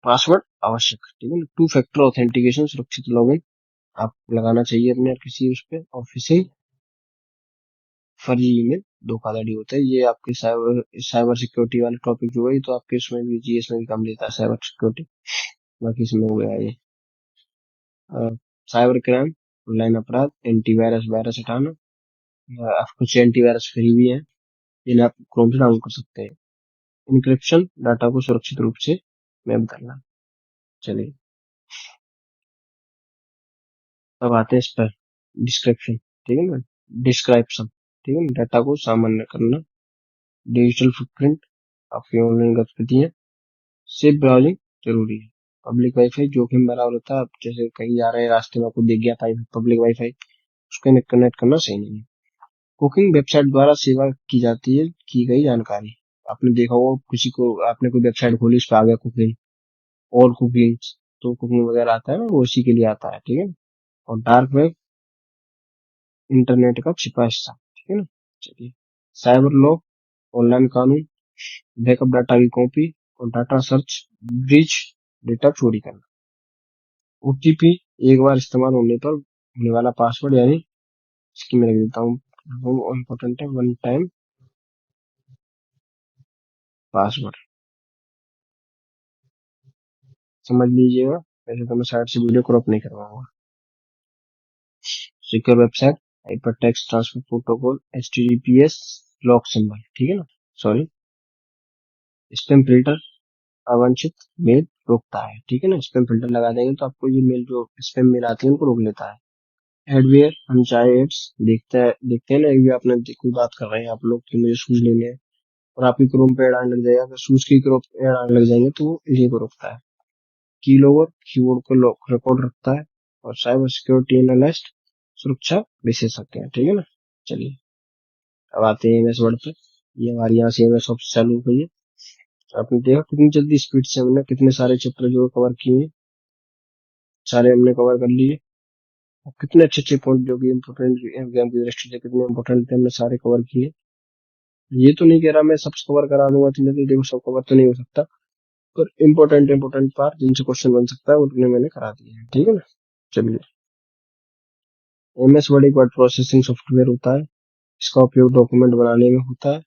पासवर्ड आवश्यक, ठीक है ना। टू फैक्टर ऑथेंटिकेशन सुरक्षित लॉगिन आप लगाना चाहिए अपने किसी उस पे। और फिशिंग फर्जी ईमेल धोखाधड़ी होता है। ये आपके साइबर साइबर सिक्योरिटी वाले टॉपिक जो है, ये तो आपके इसमें भी जीएस में भी काम लेता है साइबर सिक्योरिटी। बाकी इसमें हो गया ये साइबर क्राइम, ऑनलाइन अपराध, एंटीवायरस वायरस हटाना। कुछ एंटीवायरस फ्री भी है, जिन्हें आप क्रोम से डाउनलोड कर सकते हैं। इनक्रिप्शन डाटा को सुरक्षित रूप से मैप करना। चलिए, अब आते हैं इस पर डिस्क्रिप्शन, ठीक है ना। डिस्क्रिप्शन, ठीक है ना, डाटा को सामान्य करना। डिजिटल फुटप्रिंट आपकी ऑनलाइन गतिविधियां। सेफ ब्राउजिंग जरूरी है। पब्लिक वाईफाई जोखिम भरा होता है। आप जैसे कहीं जा रहे हैं, रास्ते में आपको दिख गया पब्लिक वाईफाई, उसको कनेक्ट करना सही नहीं है। कुकिंग वेबसाइट द्वारा सेवा की जाती है की गई जानकारी। आपने देखा होगा किसी को, आपने कोई वेबसाइट खोली, उस पर आ गया कुकिंग और कुकिंग, तो कुकिंग वगैरह आता है ना, वो उसी के लिए आता है, ठीक है। और डार्क वेब इंटरनेट का छिपा हिस्सा, ठीक है ना। चलिए, साइबर लॉ ऑनलाइन कानून, बैकअप डाटा की कॉपी और डाटा सर्च ब्रीच, डेटा चोरी करना। ओटीपी एक बार इस्तेमाल होने पर होने वाला पासवर्ड, यानी इसकी मैं लिख देता हूँ, वो इम्पोर्टेंट है, वन टाइम पासवर्ड, समझ लीजिएगा। वैसे तो मैं साइट से वीडियो क्रॉप नहीं करवाऊंगा। Secure website, hyper text transfer protocol, HTTPS lock symbol, ठीक है ना। सॉरी, स्पैम फिल्टर अवांछित मेल रोकता है, ठीक है ना। स्पैम फिल्टर लगा देंगे तो आपको ये मेल जो स्पैम मेल आती है उनको रोक लेता है। एडवेयर अनचाहे एड्स देखते हैं ना, ये आपने कोई बात कर रहे हैं आप लोग कि मुझे शूज लेने हैं, और आपकी क्रोम पे ऐड आने लग जाएगा, अगर शूज की क्रोम ऐड आने लग जाएंगे तो वो इसी को रोकता है। की लोगर कीबोर्ड को लॉक रिकॉर्ड रखता है। और साइबर सिक्योरिटी एनालिस्ट सुरक्षा विशेषज्ञ है, ठीक है ना। चलिए, अब आते हैं एमएस वर्ड पे। ये हमारी यहाँ से एमएस ऑफिस चालू हो गई है। आपने देखा कितनी जल्दी स्पीड से हमने कितने सारे चैप्टर जो कवर किए हैं, सारे हमने कवर कर लिए। और कितने अच्छे अच्छे पॉइंट जो कि इम्पोर्टेंट एग्जाम की दृष्टि से कितने इंपॉर्टेंट थे, हमने सारे कवर किए। ये तो नहीं कह रहा मैं सब कवर करा दूंगा इतनी जल्दी, देखो सब कवर तो नहीं हो सकता, पर इम्पोर्टेंट पार्ट जिनसे क्वेश्चन बन सकता है उतने मैंने करा दिए हैं, ठीक है ना। चलिए, एमएस वर्ड एक वर्ड प्रोसेसिंग सॉफ्टवेयर होता है। इसका उपयोग डॉक्यूमेंट बनाने में होता है।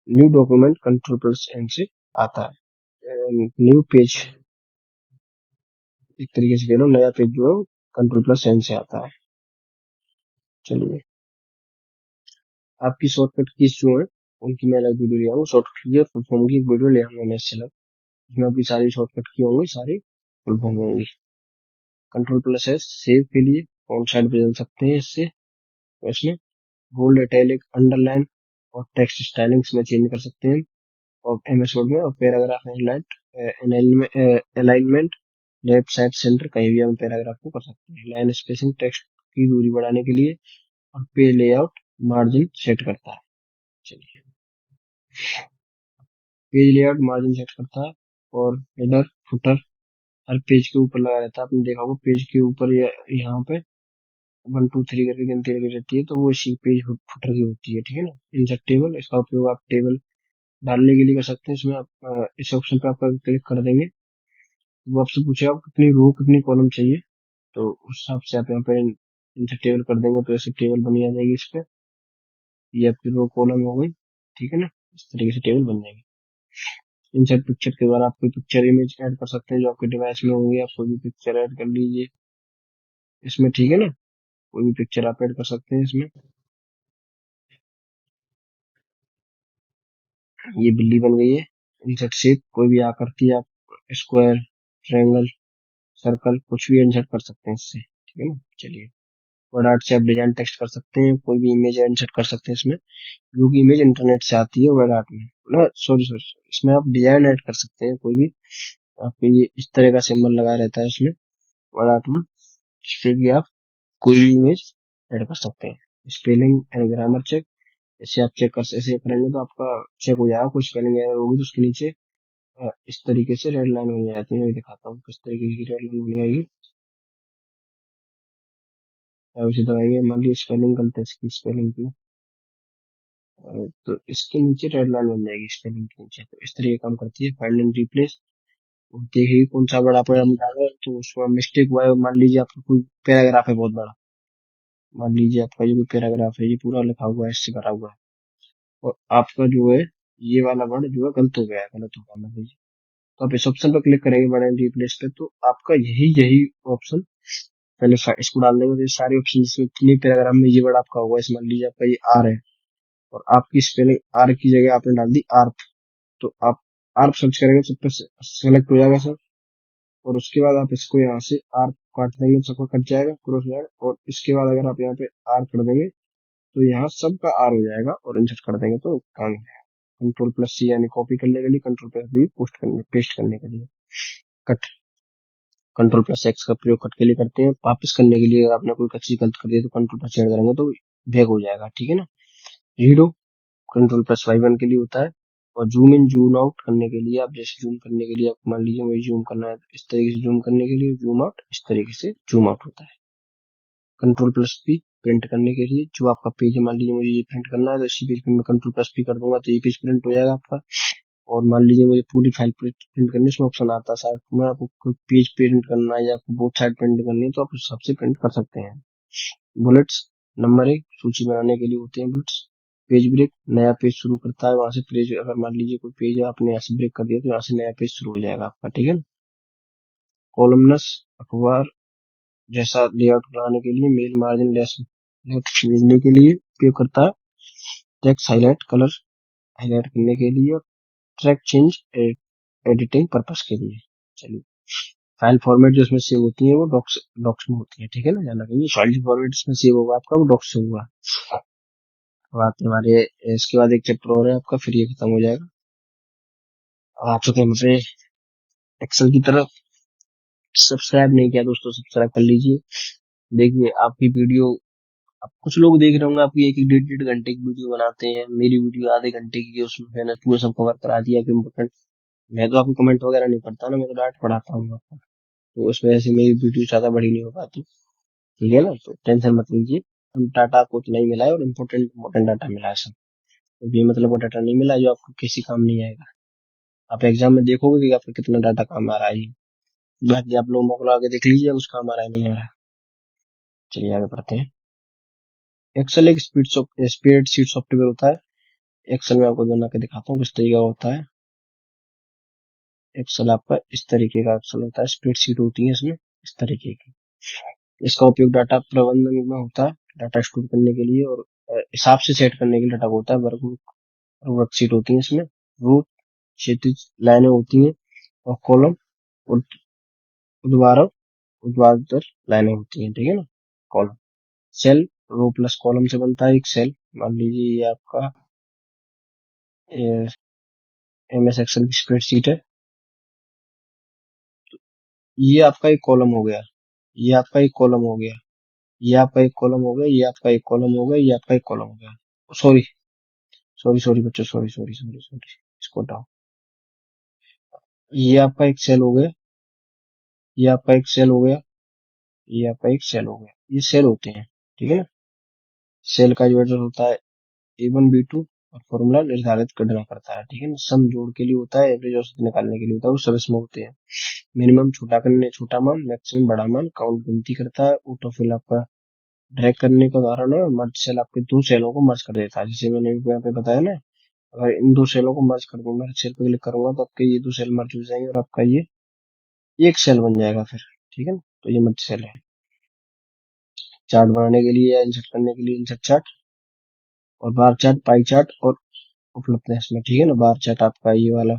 New document control plus N से आता है। न्यू पेज, एक तरीके से कह लो नया पेज जो है कंट्रोल प्लस एन से आता है। चलिए, आपकी शॉर्टकट कीज जो है उनकी मैं अलग वीडियो ले आऊंगा। शॉर्टकट की और फुल फॉर्म की एक वीडियो ले आऊंगा मैं इससे अलग, जिसमें आपकी सारी शॉर्टकट की होंगी, सारी फुल फॉर्म होंगी। कंट्रोल प्लस है सेव के लिए, फॉन्ट साइज बदल सकते हैं इससे। इसमें बोल्ड, इटैलिक, अंडरलाइन और टेक्स्ट स्टाइलिंग्स में चेंज कर सकते हैं। और एमएस वर्ड में, और paragraph alignment left side centre कहीं भी हम पैराग्राफ को कर सकते हैं। लाइन स्पेसिंग टेक्स्ट की दूरी बढ़ाने के लिए, और पेज लेआउट मार्जिन सेट करता है। चलिए, पेज लेआउट मार्जिन सेट करता है, और हेडर फुटर हर पेज के ऊपर लगा रहता है। आपने देखा होगा पेज के ऊपर यहाँ पे 1 2 3 करके गिनती लगी रहती है, तो वो इसी पेज फुटर की होती है, ठीक है ना। इंसर्ट टेबल, इसका उपयोग आप टेबल डालने के लिए कर सकते हैं। इसमें आप इस ऑप्शन पे आप क्लिक कर देंगे, वो आपसे पूछेगा आपको कितनी रो कितनी कॉलम चाहिए, तो उस हिसाब से आप यहाँ पे इंसर्ट टेबल कर देंगे, तो ऐसे टेबल बनी आ जाएगी इस पे। ये आपकी रो कॉलम हो गई, ठीक है ना। इस तरीके से टेबल बन जाएगी। इंसर्ट पिक्चर के द्वारा आप कोई पिक्चर इमेज ऐड कर सकते हैं जो आपके डिवाइस में होंगे। आप कोई भी पिक्चर ऐड कर लीजिए इसमें, ठीक है ना। कोई भी पिक्चर आप ऐड कर सकते हैं इसमें। ये बिल्ली बन गई है। इंसर्ट शेप, कोई भी आकृति आप स्क्वायर, ट्रायंगल, सर्कल कुछ भी इंसर्ट कर सकते हैं इससे, ठीक है ना। चलिए, वर्ड आर्ट से आप डिजाइन टेक्स्ट कर सकते हैं, कोई भी इमेज इंसर्ट कर सकते हैं इसमें, जो कि इमेज इंटरनेट से आती है वर्ड आर्ट में ना। सॉरी सॉरी, इसमें आप डिजाइन ऐड कर सकते हैं कोई भी। आपके ये इस तरह का सिंबल लगा रहता है इसमें वर्ड आर्ट में, जिससे कि आप कोई भी इमेज ऐड कर सकते हैं। स्पेलिंग एंड ग्रामर चेक, ऐसे आप चेक कर, ऐसे करेंगे तो आपका चेक हो जाएगा। कोई स्पेलिंग एरर होगी तो उसके नीचे इस तरीके से रेड लाइन बन जाती है। मैं दिखाता हूँ किस तरीके की रेड लाइन बन जाएगी। उसे दबाएंगे, मान लीजिए स्पेलिंग गलत है इसकी, स्पेलिंग की, तो इसके नीचे रेड लाइन बन जाएगी स्पेलिंग के नीचे। तो इस तरीके काम करती है। फाइंड एंड रिप्लेस, देखिए कौन सा वर्ड आपने हम डाला तो उसमें मिस्टेक हुआ है। मान लीजिए आपका कोई पैराग्राफ है बहुत बड़ा, मान लीजिए आपका ये कोई पैराग्राफ है, ये पूरा लिखा हुआ है, इससे भरा हुआ है, और आपका जो है ये वाला वर्ड जो है गलत हो गया है, गलत हो गया मान लीजिए, तो आप इस ऑप्शन पर क्लिक करेंगे वर्ड एंड रिप्लेस पे, तो आपका यही यही ऑप्शन पहले इसको डाल देंगे, तो ये सारे ऑप्शन जिसमें तीन पैराग्राफ में ये वर्ड आपका होगा, इस मान लीजिए आपका ये आर है, और आपकी स्पेलिंग आर की जगह आपने डाल दी आर्प, तो आप आर्प सर्च करेंगे सब पे सेलेक्ट हो जाएगा सर। और उसके बाद आप इसको यहाँ से आर्क काट देंगे, सबका कट जाएगा, क्रॉस जाएगा, और इसके बाद अगर आप यहाँ पे आर कर देंगे तो यहाँ सबका आर हो जाएगा, और इंसर्ट कर देंगे तो काम हो जाएगा। कंट्रोल प्लस सी यानी कॉपी करने के लिए, कंट्रोल प्लस बी पोस्ट करने पेस्ट करने के लिए, कट। कंट्रोल प्लस एक्स का प्रयोग कट के लिए करते हैं। वापस करने के लिए अगर आपने कोई चीज गलत कर दिया तो कंट्रोल प्लस जेड करेंगे तो बैक हो जाएगा, ठीक है ना। रीडो कंट्रोल प्लस वाई1 के लिए होता है। और जूम इन जूम आउट करने के लिए, आप जैसे जूम करने के लिए आप मान लीजिए मुझे जूम करना है, तो इस तरीके से जूम करने के लिए, जूम आउट इस तरीके से जूम आउट होता है। कंट्रोल प्लस पी प्रिंट करने के लिए, जो आपका पेज है मान लीजिए मुझे ये प्रिंट करना है, तो इसी पेज पे मैं कंट्रोल प्लस पी कर दूंगा तो ये पेज प्रिंट हो जाएगा आपका। और मान लीजिए मुझे पूरी फाइल प्रिंट करने इसमें ऑप्शन आता है, शायद मैं आपको कोई पेज प्रिंट करना है या आपको बोथ साइड प्रिंट करनी है, तो आप उस हिसाब से प्रिंट कर सकते हैं। बुलेट्स नंबर एक सूची बनाने के लिए होते हैं बुलेट्स। पेज ब्रेक, नया पेज शुरू करता है वहां से पेज, अगर मान लीजिए कोई पेज आपने यहाँ से ब्रेक कर दिया तो यहाँ से नया पेज शुरू हो जाएगा आपका, ठीक है ना। कॉलमनस, अखबार जैसा लेआउट बनाने के लिए, मेल मार्जिन लेस भेजने के लिए उपयोग करता है। टेक्स्ट हाईलाइट, कलर हाईलाइट करने के लिए, और ट्रैक चेंज एडिटिंग पर्पस के लिए। चलिए, फाइल फॉर्मेट जो इसमें सेव होती है वो डॉक्स डॉक्स में होती है, ठीक है ना। ध्यान रखिए फाइल फॉर्मेट इसमें सेव होगा आपका, वो डॉक्स से होगा। बात हमारे, इसके बाद एक चैप्टर और है आपका, फिर ये खत्म हो जाएगा। अब आप चुके हैं एक्सेल की तरफ। सब्सक्राइब नहीं किया दोस्तों, सब्सक्राइब कर लीजिए। देखिए आपकी वीडियो, आप कुछ लोग देख रहे होंगे आपकी एक एक 1.5 घंटे की वीडियो बनाते हैं, मेरी वीडियो आधे घंटे की, उसमें मैंने पूरा सब कवर करा दिया कि इम्पोर्टेंट। मैं तो आपको कमेंट वगैरह नहीं पढ़ता ना, मैं तो डायरेक्ट पढ़ाता हूँ आपको, तो उस वजह से मेरी वीडियो ज्यादा बड़ी नहीं हो पाती, ठीक है ना। तो टेंशन मत लीजिए, हम डाटा आपको उतना ही मिला है, और इम्पोर्टेंट इम्पोर्टेंट डाटा मिला है सब। तो ये मतलब वो डाटा नहीं मिला जो आपको किसी काम नहीं आएगा। आप एग्जाम में देखोगे कि आपका कितना डाटा काम आ रहा है, बाकी आप लोग मौका लगा के देख लीजिए उस काम आ रहा है नहीं आ रहा है। चलिए आगे बढ़ते हैं। एक्सेल एक स्प्रेड शीट सॉफ्टवेयर होता है। एक्सेल में आपको बना के दिखाता हूँ किस तरीके का होता है। एक्सेल आपका इस तरीके का एक्सेल होता है, स्प्रेड शीट होती है इसमें इस तरीके की। इसका उपयोग डाटा प्रबंधन में होता है, डाटा स्टोर करने के लिए, और हिसाब से सेट करने के लिए डाटा होता है। वर्कशीट होती है इसमें, रो क्षैतिज लाइनें होती हैं, और कॉलम उर्ध्वाधर उर्ध्वाधर लाइनें होती हैं, ठीक है ना। कॉलम, सेल, रो प्लस कॉलम से बनता है एक सेल। मान लीजिए ये आपका MS एक्सेल की स्प्रेडशीट है। ये आपका एक कॉलम हो गया, ये आपका एक कॉलम हो गया, ये आपका एक कॉलम हो गया, ये आपका एक कॉलम हो गया, ये आपका एक कॉलम हो गया। सॉरी सॉरी सॉरी बच्चों, सॉरी सॉरी सॉरी सॉरी, इसको हटाओ। ये आपका एक सेल हो गया, ये आपका एक सेल हो गया, ये आपका एक सेल हो गया। ये सेल होते हैं, ठीक है ना। सेल का जो एड्रेस होता है A1 B2 और फॉर्मूला निर्धारित करना पड़ता है, ठीक है ना। सम जोड़ के लिए होता है, एवरेज औसत निकालने के लिए होता है, वो सब इसमें होते हैं। मिनिमम छोटा करने छोटा मान, मैक्सिमम बड़ा मान, काउंट गिनती करता है, ऑटोफिल आपका ड्रैग करने का उदाहरण है। मर्ज सेल आपके दो सेलों को मर्ज कर देता है, जैसे मैंने यहाँ पे बताया ना। अगर इन दो सेलों को मर्ज कर दूंगा, सेल पे क्लिक करूंगा तो आपके ये दो सेल मर्ज हो जाएंगे और आपका ये एक सेल बन जाएगा फिर, ठीक है ना। तो ये मर्ज सेल है। चार्ट बनाने के लिए या इंसर्ट करने के लिए इंसर्ट चार्ट, और बार चार्ट, पाई चार्ट और उपलब्ध है इसमें, ठीक है ना। बार चार्ट आपका ये वाला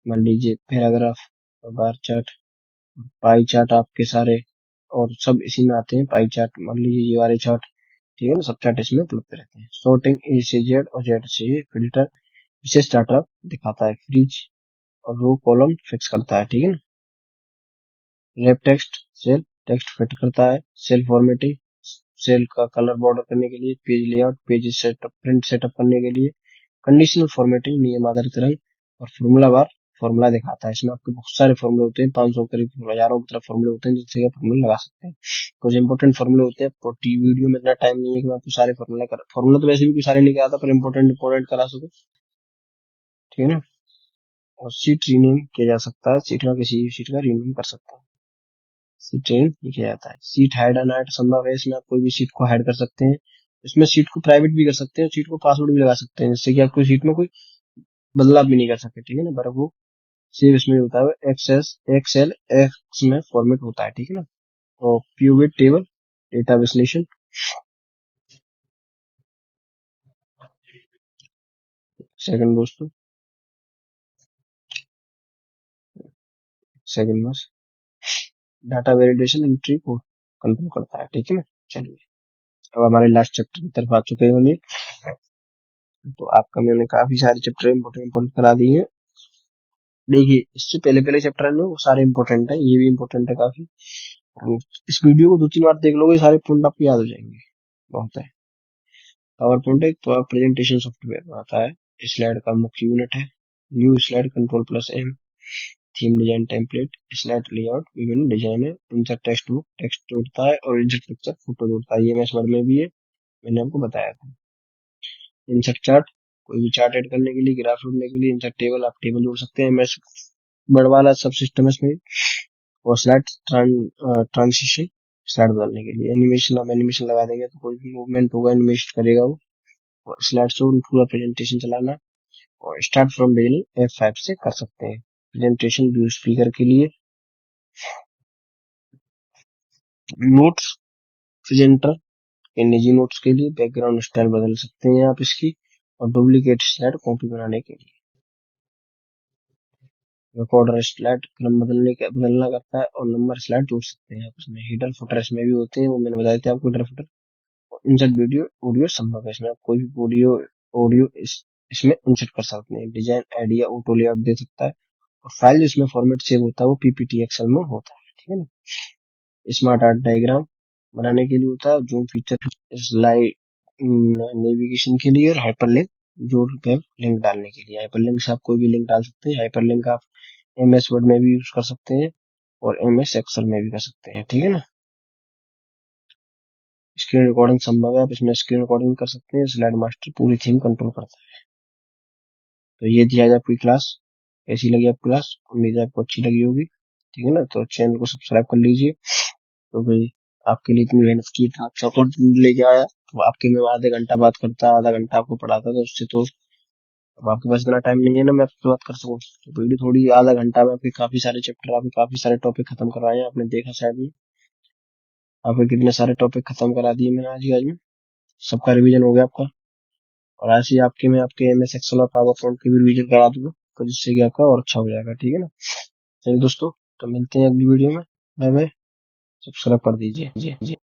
मान लीजिए पैराग्राफ, और बार चार्ट, पाई चार्ट आपके सारे, और सब इसी में आते हैं। पाई चार्ट मान लीजिए ये वाले चार्ट, ठीक है ना। सब चार्ट इसमें उपलब्ध रहते हैं। सॉर्टिंग ए से जेड और जेड से ए, फिल्टर विशेष डाटा दिखाता है, फ्रीज और रो कॉलम फिक्स करता है, ठीक है ना। Wrap text cell, text fit करता है। सेल फॉर्मेटिंग, सेल का कलर बॉर्डर करने के लिए। Page layout, page setup, print setup करने के लिए। कंडीशनल फॉर्मेटिंग, नियम आधारित रंग, और फॉर्मूला बार, फॉर्मूला दिखाता है। इसमें आपके बहुत सारे फॉर्मूले होते हैं, 500 करीब हजारों की तरफ फॉर्मूले होते हैं, जिससे आप फॉर्मूला लगा सकते हैं। कुछ इंपॉर्टेंट फॉर्मूले होते हैं, वीडियो में इतना टाइम नहीं है कि मैं आपको सारे फॉर्मूला तो वैसे भी कोई सारे नहीं कराता, पर इंपॉर्टेंट इंपॉर्टेंट करा सकूं, ठीक है ना। और सीट रीनेम किया जा सकता है, सीट का किसी भी सीट का रीनेम कर सकते हैं। सीट रीनेम किया जाता है। सीट हाइड एंड हाइड संभव है, इसमें आप कोई भी सीट को हाइड कर सकते हैं। इसमें सीट को प्राइवेट भी कर सकते हैं, सीट को पासवर्ड भी लगा सकते हैं, जिससे कि आपको सीट में कोई बदलाव भी नहीं कर सकते, ठीक है ना। पर वो सेव इसमें होता है, एक्सेस एक्सेल एक्स में फॉर्मेट होता है, ठीक है ना। और प्यूबिट टेबल, डेटा विश्लेषण। सेकंड दोस्तों, सेकंड बस, डाटा वेलिडेशन एंट्री को कंट्रोल करता है, ठीक है ना। चलिए अब हमारे लास्ट चैप्टर की तरफ आ चुके हैं हम। तो आपका मैंने काफी सारे चैप्टर इंपोर्टेंट करा दिए हैं। देखिए इससे पहले पहले चैप्टर में वो सारे इंपॉर्टेंट है, ये भी इंपॉर्टेंट है काफी। इस वीडियो को 2-3 बार देख लोगे, सारे पॉइंट आपको याद हो जाएंगे। बहुत है। पावर पॉइंट एक तो प्रेजेंटेशन सॉफ्टवेयर बनाता है। स्लाइड का मुख्य यूनिट है। New slide, control M. Theme design template, slide layout, विभिन्न डिजाइन है। इंसर्ट टेक्स्ट बुक, टेक्स्ट जोड़ता है, और इंसर्ट पिक्चर, फोटो जोड़ता है। ये एमएस वर्ड में भी है, मैंने आपको बताया था। इंसर्ट चार्ट, कोई भी चार्ट ऐड करने के लिए, ग्राफ जोड़ने के लिए। इंसर्ट टेबल, आप टेबल जोड़ सकते हैं एमएस वर्ड वाला सब सिस्टम इसमें। और स्लाइड ट्रांसिशन, स्लाइड बदलने के लिए। एनिमेशन, आप एनिमेशन लगा देंगे तो कोई भी मूवमेंट होगा एनिमेशन करेगा वो। और स्लाइड शो, पूरा प्रेजेंटेशन चलाना। और स्टार्ट फ्रॉम बिगिनिंग F5 से कर सकते हैं। प्रेजेंटेशन व्यू स्पीकर के लिए। नोट्स प्रेजेंटर के निजी नोट्स के लिए। बैकग्राउंड स्टाइल बदल सकते हैं आप इसकी। और डुप्लीकेट स्लाइड कॉपी बनाने के लिए। रिकॉर्डर स्लाइड क्रम बदलना करता है, और नंबर स्लाइड जोड़ सकते हैं आप इसमें। हेडर फुटर इसमें भी होते हैं, वो मैंने बताया था आपको, header footer. Insert video, audio संभव है इसमें, आप कोई भी ऑडियो ऑडियो इसमें इंसर्ट कर सकते हैं। डिजाइन आइडिया, ऑटो लेआउट दे सकता है। और फाइल जिसमें फॉर्मेट सेव होता है वो पीपीटी एक्सेल में होता है, ठीक है ना। स्मार्ट आर्ट डायग्राम बनाने के लिए होता है। जूम फीचर, स्लाइड नेविगेशन के लिए। और हाइपरलिंक, जो वेब लिंक डालने के लिए। हाइपरलिंक से आप कोई भी लिंक डाल सकते हैं। हाइपरलिंक आप एमएस वर्ड में भी यूज कर सकते हैं, और एमएस एक्सेल में भी कर सकते हैं, ठीक है ना। स्क्रीन रिकॉर्डिंग संभव है, आप इसमें स्क्रीन रिकॉर्डिंग कर सकते हैं। स्लाइड मास्टर पूरी थीम कंट्रोल करता है। तो ये थी आज आपकी क्लास। कैसी लगी आपकी क्लास? उम्मीद है आपको अच्छी लगी होगी, ठीक है ना। तो चैनल को सब्सक्राइब कर लीजिए। तो भाई आपके लिए इतनी मेहनत की, था अच्छा कंटेंट लेके आया, तो आपके में आधे घंटा बात करता, आधा घंटा आपको पढ़ाता, तो उससे तो अब आपके पास इतना टाइम नहीं है ना मैं आपसे बात कर सकूं। तो वीडियो थोड़ी, आधा घंटा में आपके काफी सारे चैप्टर, आपके काफी सारे टॉपिक खत्म करवाए हैं, आपने देखा शायद में। आपके कितने सारे टॉपिक खत्म करा दिए मैंने आज में। सबका रिवीजन हो गया आपका। और ऐसे ही आपके मैं आपके एमएस एक्सेल और पावर पॉइंट की भी रिवीजन करा दूंगा, तो जिससे कि आपका और अच्छा हो जाएगा, ठीक है ना। चलिए दोस्तों, तो मिलते हैं अगली वीडियो में। Bye bye. सब्सक्राइब कर दीजिए जी जी।